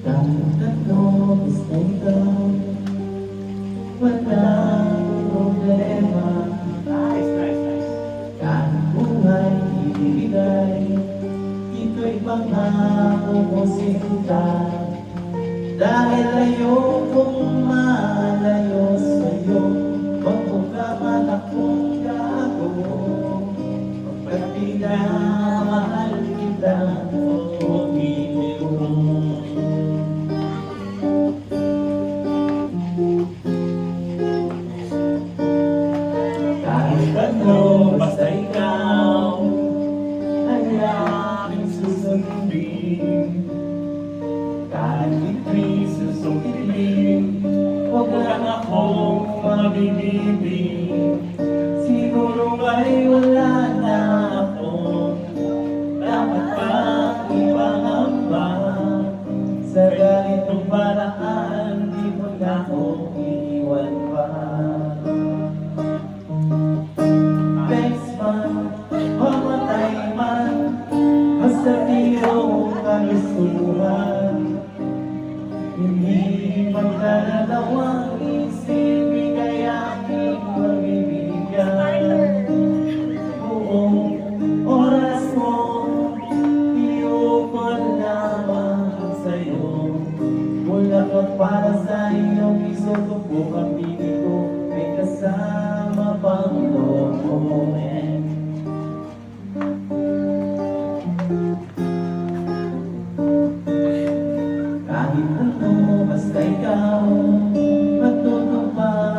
Kahit ano, basta ikaw, walang problema. Nice, nice, nice. Kahit buhay ibigay, ito'y pangako ko sinta. Dahil ayokong malayo sa'yo, magbuka man akong gago. Pagkat pinamahal kita, o ibig mo. Kahit ano, basta ikaw ay aking susundin. Kahit ito'y susukitin, huwag lang akong mabibigin. Siguro ay wala na akong dapat pang ipangamba. Sa ganitong paraan, di mo na ako iiwan pa. Best man, mamatay man, basta iyong kalusuhan. Hindi magdadalawang isipin kaya aking magbibigyan. Buong oras mo, iupan lamang sa'yo. Bulaklak para sa iyong isutubok ang pinig ko, may kasama pang loob mo. Kahit ano,